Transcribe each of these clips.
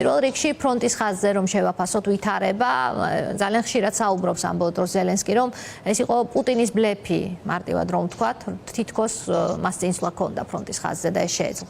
პირველ რიგში ფრონტის ხაზზე რომ შევაფასოთ ვითარება, ძალიან ხშირად საუბრობს ამბობ დროს ზელენსკი, რომ ეს იყო პუტინის ბლეფი, მარტივად რომ ვთქვათ, თითქოს მას წინსვლა ჰქონდა ფრონტის ხაზზე და ეს შეეძლო.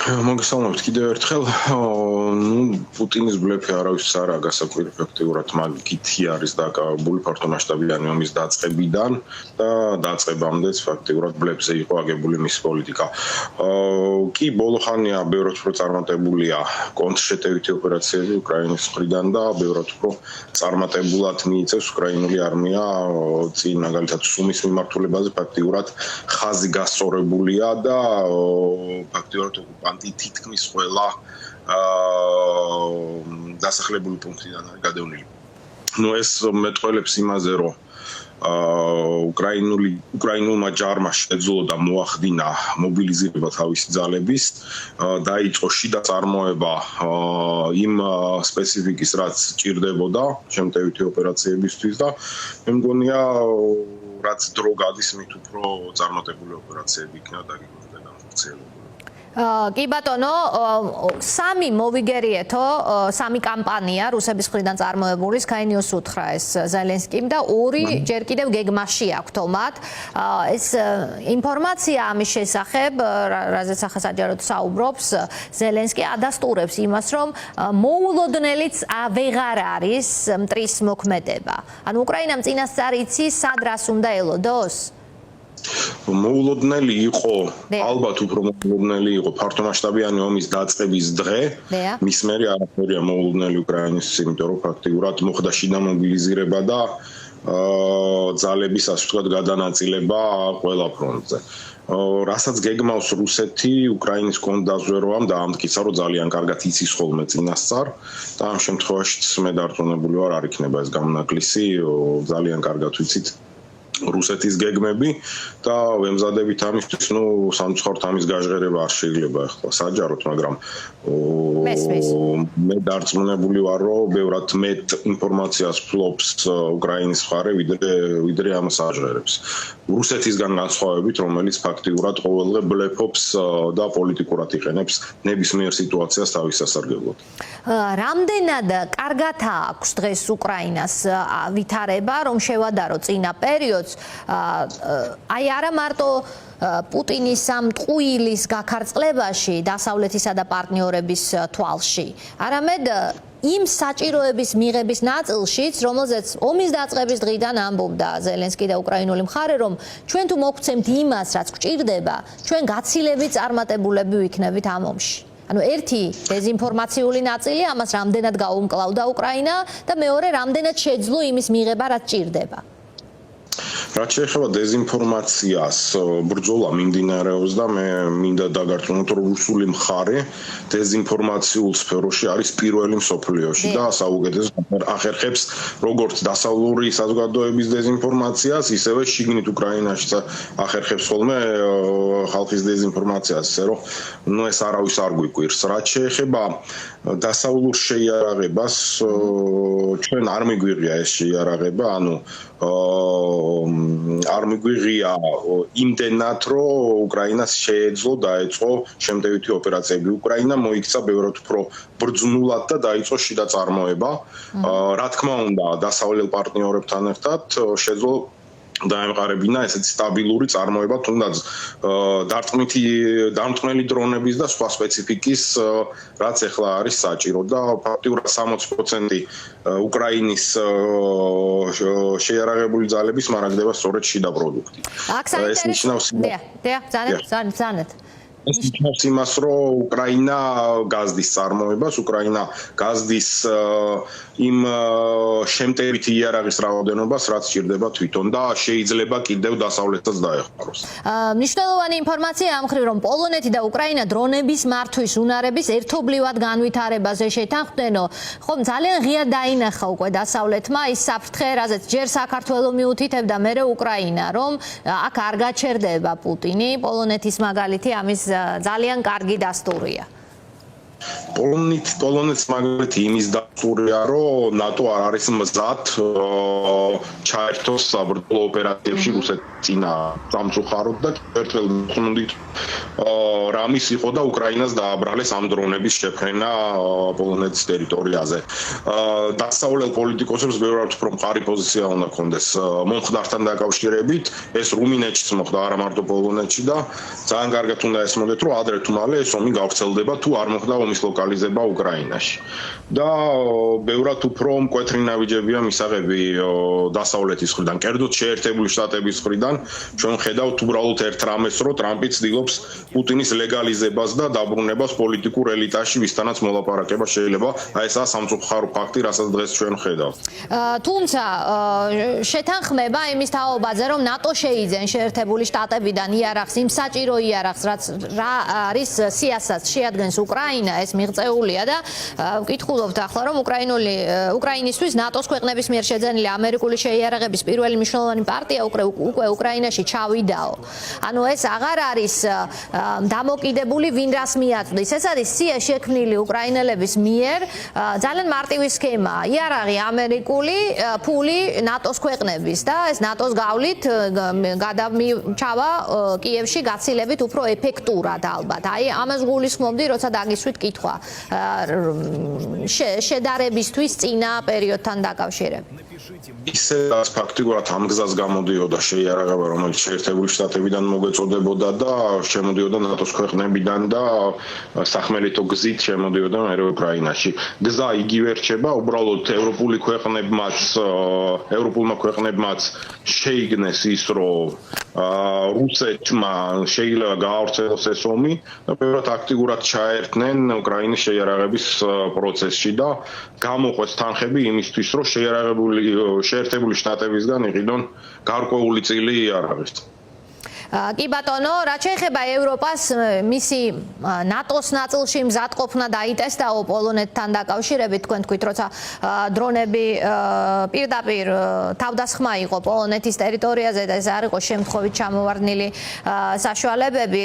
მოგესალმებით კიდევ ერთხელ. პუტინის ბლეფი არავის არა გასაკვირი ფაქტიურად მაგითი არის დაკავებული ფართომასშტაბიანი ომის დაწყებიდან და დაწყებამდეც ფაქტიურად ბლეფზე იყო აგებული მის პოლიტიკა. კი ბოლოხანია ბევრად უფრო წარმატებულია კონტრშეტევითი ოპერაციები უკრაინის მხრიდან და ბევრად უფრო წარმატებულად მიიწევს უკრაინული არმია წინ მაგალითად სუმის მიმართულებაზე ფაქტიურად ხაზი გასწორებულია და ფაქტიურად თითქმის ყველა დასახლებული პუნქტიდან არის გადავნილი. ეს მეტყველებს იმაზე, რომ უკრაინულმა ჯარმა შეძლო და მოახდინა მობილიზება თავისი ძალების, დაიწყო შიდა წარმოება იმ სპეციფიკის, რაც ჭირდებოდა შემტევითი ოპერაციებისთვის და მე მგონია, რაც დრო გადის, მით უფრო წარმატებული ოპერაციები იქნება დაგეგმილი და განხორციელებული. კი ბატონო, სამი მოვიგერიეთო, სამი კამპანია რუსების მხრიდან წარმოებული, სკაი-ნიუს უთხრა ეს ზელენსკიმ და ორი ჯერ კიდევ გეგმაში აქვთო მათ. ეს ინფორმაცია ამის შესახებ, რაზეც ახლა საჯაროდ საუბრობს, ზელენსკი ადასტურებს იმას, რომ მოულოდნელიც ვეღარ არის მტრის მოქმედება. ანუ უკრაინამ წინასწარ იცის, სად რას უნდა ელოდოს? მოულოდნელი იყო, ალბათ უფრო მოულოდნელი იყო ფართომასშტაბიანი ომის დაწყების დღე. მის მერე არაფერია მოულოდნელი უკრაინის, იმიტომ რომ ფაქტიურად მოხდა შიდა მობილიზება და ძალების ასე ვთქვათ გადანაწილება ყველა ფრონტზე. რასაც გეგმავს რუსეთი უკრაინის კონდაზვერვამ და ამტკიცა, რომ ძალიან კარგად იცის ხოლმე წინასწარ და ამ შემთხვევაშიც მე დარწმუნებული ვარ, არ იქნება ეს გამონაკლისი, ძალიან კარგად ვიცით რუსეთის გეგმები და ვემზადებით ამისთვის, სამწუხაროდ ამის გაჟღერება არ შეიძლება ახლა საჯაროდ, მაგრამ მე დარწმუნებული ვარ, რომ ბევრად მეტ ინფორმაციას ფლობს უკრაინის მხარე, ვიდრე ამას აჟღერებს. რუსეთისგან განსხვავებით, რომელიც ფაქტიურად ყოველდღე ბლეფობს და პოლიტიკურად იყენებს ნებისმიერ სიტუაციას თავის სასარგებლოდ. რამდენად კარგად აქვს დღეს უკრაინას ვითარება, რომ შევადარო წინა პერიოდს, აი არა მარტო პუტინის ამ ტყუილის გაქარწყლებაში დასავლეთისა და პარტნიორების თვალში, არამედ იმ საჭიროების მიღების ნაწილშიც, რომელზეც ომის დაწყების დღიდან ამბობდა ზელენსკი და უკრაინული მხარე, რომ ჩვენ თუ მოგცემთ იმას, რაც გვჭირდება, ჩვენ გაცილებით წარმატებულები ვიქნებით ამ ომში. ანუ ერთი დეზინფორმაციული ნაწილი, ამას რამდენად გაუმკლავდა უკრაინა და მეორე რამდენად შეძლო იმის მიღება, რაც ჭირდება. რაც შეეხება დეზინფორმაციას, ბრძოლა მიმდინარეობს და მე მინდა დაგარწმუნოთ, რომ რუსული მხარე დეზინფორმაციულ სფეროში არის პირველი მსოფლიოში და საუკეთესო ახერხებს როგორც დასავლური საზოგადოების დეზინფორმაციას, ისევე შიგნით უკრაინაში ახერხებს ხოლმე ხალხის დეზინფორმაციას, ისე რომ ეს არავის არ გვიკვირს. რაც შეეხება დასავლურ შეიარაღებას, ჩვენ არ მიგვიღია ეს შეიარაღება, ანუ არ მიგვიღია იმდენად, რომ უკრაინას შეეძლო დაეწყო შემტევითი ოპერაციები. უკრაინა მოიქცა ბევრად უფრო ბრძნულად და დაიწყო შიდა წარმოება. რა თქმა უნდა, დასავლელ პარტნიორებთან ერთად შეძლო დაემყარებინა ესეთი სტაბილური წარმოება, თუნდაც დამტყმელი დრონების და სხვა სპეციფიკის, რაც ახლა არის საჭირო და ფაქტიურად 60% უკრაინის შეიარაღებული ძალების მარაგდება სწორედ შიდა პროდუქტი. ეს ნიშნავს ეს ნიშნავს იმას, რომ უკრაინა გაზდის წარმოებას, უკრაინა გაზდის იმ შემტევითი იარაღის რაოდენობას, რაც ჭირდება თვითონ და შეიძლება კიდევ დასავლეთსაც დაეხმაროს. მნიშვნელოვანი ინფორმაცია ამ მხრივ, რომ პოლონეთი და უკრაინა დრონების მართვის უნარების ერთობლივად განვითარებაზე შეთანხმდნენო, ხომ ძალიან ღია დაინახა უკვე დასავლეთმა ის საფრთხე, რაზეც ჯერ საქართველოს მიუთითებდა, მერე უკრაინა, რომ აქ არ გაჩერდება პუტინი, პოლონეთის მაგალითი ამის ძალიან კარგი დასტურია. პოლონეთს მაგალითი იმის დასტურია, რომ ნატო არ არის მზად ჩაერთოს საბრძოლო ოპერაციებში რუსეთის წინა სამწუხაროდ და ერთველ ხუნდით რამის იყო და უკრაინას დააბრალეს ამ დრონების შეფრენა პოლონეთის ტერიტორიაზე. დასავლელ პოლიტიკოსებს ბევრად უფრო მყარი პოზიცია უნდა ქონდეს მომხდართან დაკავშირებით, ეს რუმინეთშიც მოხდა, არა მარტო პოლონეთში და ძალიან კარგად უნდა ესმოდეთ, რომ ადრე თუ მალე ეს ომი გავრცელდება თუ არ მოხდა ომის ლოკალიზება უკრაინაში. და ბევრად უფრო მკვეთრი ნაბიჯებია მისაღები დასავლეთის მხრიდან, კერძოდ შეერთებული შტატების მხრიდან. ჩვენ ხედავთ უბრალოდ ერთ რამეს, რომ ტრამპი ცდილობს პუტინის ლეგალიზებას და დაბრუნებას პოლიტიკურ ელიტაში, ვისთანაც მოლაპარაკება შეიძლება. აი ესაა სამწუხარო ფაქტი, რასაც დღეს ჩვენ ხედავთ. თუმცა შეთანხმება იმის თაობაზე, რომ ნატო შეიძენ შეერთებული შტატებიდან იარაღს, იმ საჭირო იარაღს, რაც რა არის სიასაც შეადგენს უკრაინა, ეს მიღწეულია და ვკითხულობთ ახლა, რომ უკრაინისთვის ნატოს ქვეყნების მიერ შეძენილი ამერიკული შეიარაღების პირველი მნიშვნელოვანი პარტია უკვე უკრაინაში ჩავიდაო. ანუ ეს აღარ არის დამოკიდებული ვინ რას მიაწვდის. ეს არის სია შექმნილი უკრაინელების მიერ ძალიან მარტივი სქემა. იარაღი ამერიკული, ფული ნატოს ქვეყნების და ეს ნატოს გავლით გადამჩავა კიევში გაცილებით უფრო ეფექტურად ალბათ. აი ამას გულისხმობდი, როცა დაგისვით კითხვა შედარებისთვის წინა პერიოდთან დაკავშირებით. ისე ფაქტიურად ამ გზას გამოდიოდა შეიარაღება, რომელიც შეერთებული შტატებიდან მოგვეწოდებოდა და შემოდიოდა ნატოს ქვეყნებიდან და სახმელეთო გზით შემოდიოდა მერე უკრაინაში. გზა იგივე რჩება, უბრალოდ ევროპულმა ქვეყნებმაც შეიგნეს ის, რომ რუსეთმა შეიძლება გაავრცელოს ეს ომი და ბევრად აქტიურად ჩაერთნენ უკრაინის შეიარაღების პროცესში და გამოყვეს თანხები იმისთვის, რომ შეერთებული შტატებისგან იყიდონ გარკვეული წილი იარაღის. კი ბატონო, რაც შეეხება ევროპას, მისი ნატოს ნაწილში მზადყოფნა დაიტესტაო პოლონეთთან დაკავშირებით, თქვენ თქვით, როცა დრონები პირდაპირ თავდასხმა იყო პოლონეთის ტერიტორიაზე და ეს არ იყო შემთხვევით ჩამოვარდნილი საშუალებები,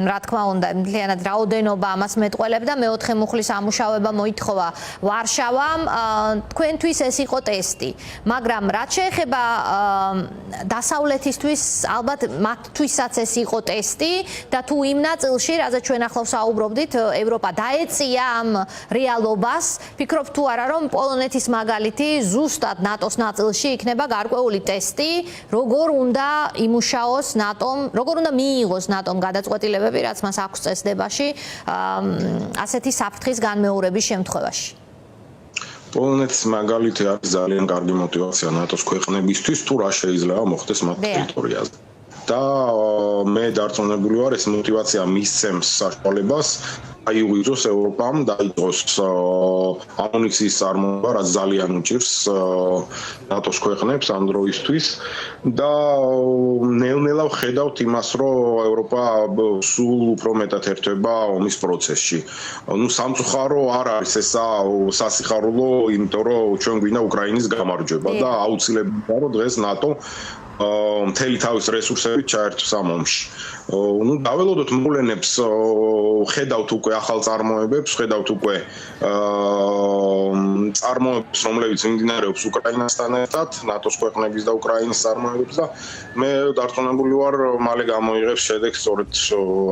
რა თქმა უნდა, მთლიანად რაოდენობა ამას მეტყველებდა, მეოთხე მუხლის ამუშავება მოითხოვა ვარშავამ, თქვენთვის ეს იყო ტესტი, მაგრამ რაც შეეხება დასავლეთისთვის, ალბათ მათთვის ეს იყო ტესტი და თუ იმ ნაწილში, რაზეც ჩვენ ახლა საუბრობდით, ევროპა დაეწია ამ რეალობას, ფიქრობ თუ არა, რომ პოლონეთის მაგალითი ზუსტად ნატოს ნაწილში იქნება გარკვეული ტესტი, როგორ უნდა იმუშაოს ნატომ, როგორ უნდა მიიღოს ნატომ გადაწყვეტილებები, რაც მას აქვს წესდებაში, ასეთი საფრთხის განმეორების შემთხვევაში. პოლონეთის მაგალითი არის ძალიან კარგი мотиваცია ნატოს ქვეყნებისთვის, თუ რა შეიძლება მოხდეს მათ ტერიტორიაზე. და მე დარწმუნებული ვარ, ეს мотиваცია მისცემს საშუალებას აიღვიძოს ევროპამ დაიწყოს ამუნიციის წარმოება, რაც ძალიან უჭირს ნატოს ქვეყნებს ამ დროისთვის და ნელ-ნელა ვხედავთ იმას, რომ ევროპა სულ უფრო მეტად ერთვება ომის პროცესში. ნუ სამწუხარო არ არის ესა სასიხარულო, იმიტომ რომ ჩვენ გვინდა უკრაინის გამარჯვება და აუცილებელია, რომ დღეს ნატო მთელი თავის რესურსებით ჩაერთოს ამ ომში. ნუ დაველოდოთ მოვლენებს, ხედავთ უკვე ახალ წარმოებებს, ხედავთ უკვე წარმოებებს, რომლებიც მიმდინარეობს უკრაინასთან ერთად, ნატოს ქვეყნების და უკრაინის წარმოებებს და მე დარწმუნებული ვარ, მალე გამოიღებს შედეგს სწორედ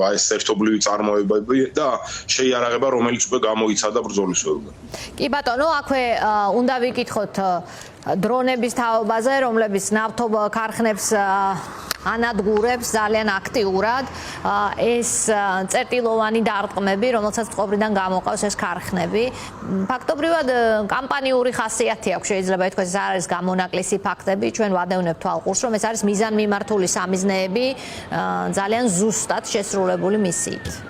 აი ეს ერთობლივი წარმოებები და შეიარაღება, რომელიც უკვე გამოიცადა ბრძოლის ველზე. კი ბატონო, აქვე უნდა ვიკითხოთ დრონების თაობაზე, რომლებიც ნავთობ ქარხნებს ანადგურებს ძალიან აქტიურად, ეს წერტილოვანი დარტყმები, რომელსაც წყობრიდან გამოყავს ეს ქარხნები. ფაქტობრივად კამპანიური ხასიათი აქვს, შეიძლება ითქვას, ეს არის გამონაკლისი ფაქტები, ჩვენ ვადევნებთ თვალყურს, რომ ეს არის მიზანმიმართული სამიზნეები, ძალიან ზუსტად შესრულებული მისიით.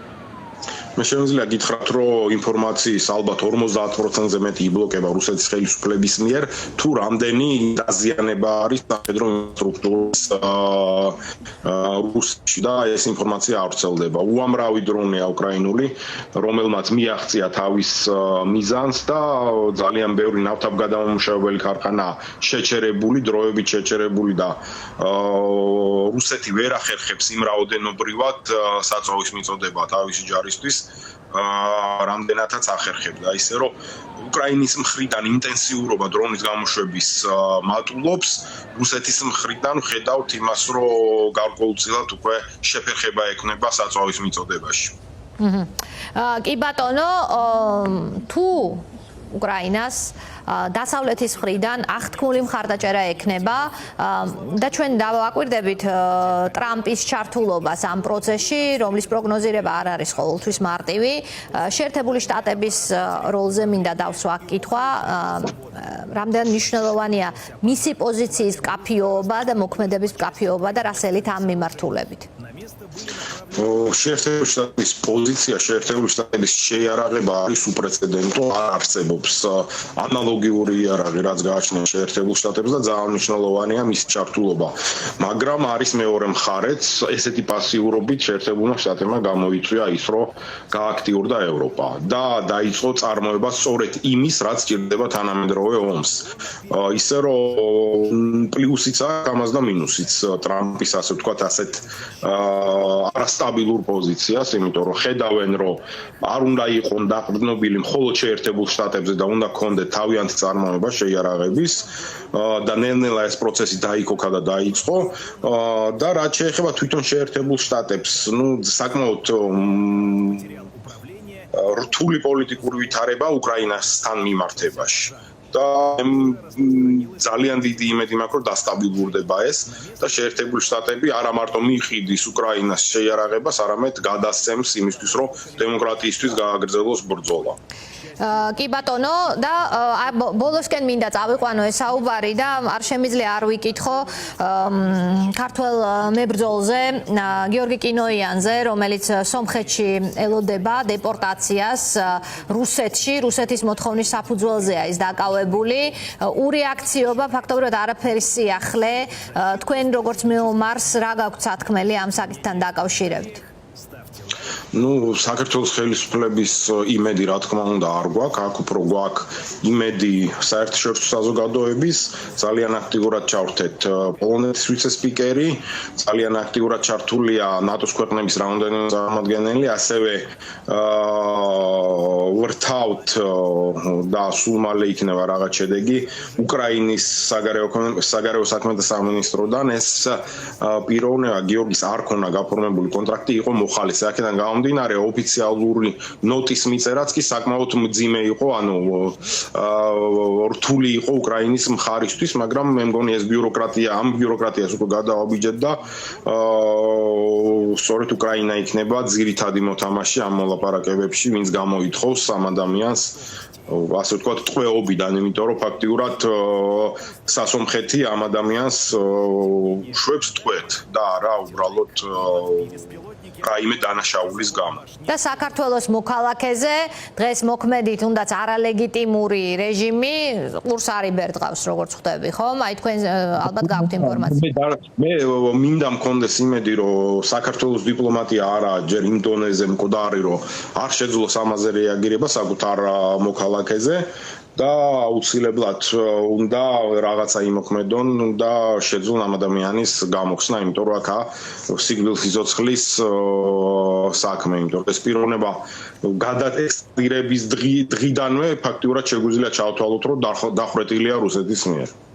მე შემიძლია გითხრათ, რომ ინფორმაციის ალბათ 50%-ზე მეტი იბლოკება რუსეთის ხელისუფლების მიერ, თუ რამდენი დაზიანება არის სამხედრო ინფრასტრუქტურის რუსეთში და ეს ინფორმაცია არ ვრცელდება. უამრავი დრონია უკრაინული, რომელმაც მიაღწია თავის მიზანს და ძალიან ბევრი ნავთობგადამამუშავებელი ქარხანა შეჩერებული, დროებით შეჩერებული და რუსეთი ვერ ახერხებს იმ რაოდენობრივად საწვავის მიწოდება თავისი ჯარისთვის, რამდენადაც ახერხებდა, ისე რომ უკრაინის მხრიდან ინტენსიურობა დრონის გამოშვების მატულობს, რუსეთის მხრიდან ხედავთ იმას, რომ გარკვეულწილად უკვე შეფერხება ექნება საწვავის მიწოდებაში. კი ბატონო, თუ უკრაინას დასავლეთის მხრიდან აღთქმული მხარდაჭერა ექნება და ჩვენ დავაკვირდებით ტრამპის ჩართულობას ამ პროცესში, რომლის პროგნოზირება არ არის ყოველთვის მარტივი. შეერთებული შტატების როლზე მინდა დავსვა კითხვა, რამდენ მნიშვნელოვანია მისი პოზიციის მკაფიობა და მოქმედების მკაფიობა და რა სელით ამ მიმართულებით. შეერთებული შტატების პოზიცია, შეერთებული შტატების შეიარაღება არის უპრეცედენტო, არ არსებობს ანალოგიური იარაღი, რაც გააჩნია შეერთებულ შტატებს და ძალიან მნიშვნელოვანია მისი ჩართულობა. მაგრამ არის მეორე მხარეც, ესეთი პასიურობით შეერთებულმა შტატებმა გამოიწვია ის, რომ გააქტიურდა ევროპა და დაიწყო წარმოება სწორედ იმის, რაც სჭირდება თანამედროვე ომს. ისე რომ პლუსიც აქვს, ამას და მინუსიც ტრამპის ასე ვთქვათ, ასეთ არასტაბილურ პოზიციას, იმიტომ რომ ხედავენ, რომ არ უნდა იყონ დაყრდნობილი მხოლოდ შეერთებულ შტატებზე და უნდა ქონდეთ თავიანთი წარმოება შეიარაღების და ნელ-ნელა ეს პროცესი დაიქოქა და დაიწყო და რაც შეეხება თვითონ შეერთებულ შტატებს, საკმაოდ რთული პოლიტიკური ვითარება უკრაინასთან მიმართებაში. და ძალიან დიდი იმედი მაქვს, რომ დასტაბილურდება ეს და შეერთებული შტატები არა მარტო მიიყიდის უკრაინას შეიარაღებას, არამედ გადასცემს იმისთვის, რომ დემოკრატიისთვის გააგრძელოს ბრძოლა. კი ბატონო, და ბოლოსკენ მინდა წავიყვანო ეს საუბარი და არ შემიძლია არ ვიკითხო ქართველ მებრძოლზე, გიორგი კინოიანზე, რომელიც სომხეთში ელოდება დეპორტაციას რუსეთში, რუსეთის მოთხოვნის საფუძველზეა ის დაკავებული. ურეაქციობა ფაქტობრივად არაფერი სიახლე. თქვენ როგორც მეომარს რა გაქვთ სათქმელი ამ საკითხთან დაკავშირებით? საქართველოს ხელისუფლების იმედი რა თქმა უნდა არ გვაქვს, აქ უფრო გვაქვს იმედი საერთაშორისო საზოგადოების, ძალიან აქტიურად ჩავრთეთ პოლონეთის ვიცე-სპიკერი, ძალიან აქტიურად ჩართულია ნატოს ქვეყნების რამდენიმე წარმომადგენელი, ასევე ვრთავთ და სულ მალე იქნება რაღაც შედეგი უკრაინის საგარეო საქმეთა სამინისტროდან. ეს პიროვნება გიორგის არ ქონა გაფორმებული კონტრაქტი, იყო მოხალისე. აქედან გამომდინარე ოფიციალური ნოტის მიწერაც კი საკმაოდ მძიმე იყო, რთული იყო უკრაინის მხარისთვის, მაგრამ მე მგონი ეს ამ ბიუროკრატიას უკვე გადავაბიჯეთ და სწორედ უკრაინა იქნება ძირითადი მოთამაშე ამ მოლაპარაკებებში, ვინც გამოითხოვს ამ ადამიანს ასე ვთქვათ ტყვეობიდან, იმიტომ რომ ფაქტიურად სასომხეთი ამ ადამიანს შვებს ტყვეთ და არა უბრალოდ რაიმე დანაშაულის გამო. და საქართველოს მოქალაქეზე დღეს მოქმედი თუნდაც არალეგიტიმური რეჟიმი ყურს არ იბერდყავს, როგორც ხვდები, ხომ? აი თქვენ ალბათ გაქვთ ინფორმაცია. მე მინდა მქონდეს იმედი, რომ საქართველოს დიპლომატია არა ჯერ იმ დონეზე მკვდარი, რომ არ შეძლოს ამაზე რეაგირება საკუთარ მოქალაქეზე. და აუცილებლად უნდა რაღაცა იმოქმედონ და შეძლონ ამ ადამიანის გამოხსნა, იმიტომ რომ აქა სიკვდილსიცოცხლის საქმე, იმიტომ რომ ეს პიროვნება გადატექსტირების დღიდანვე ფაქტიურად შეგვიძლია ჩავთვალოთ, რომ დახვრეტილია რუსეთის მიერ.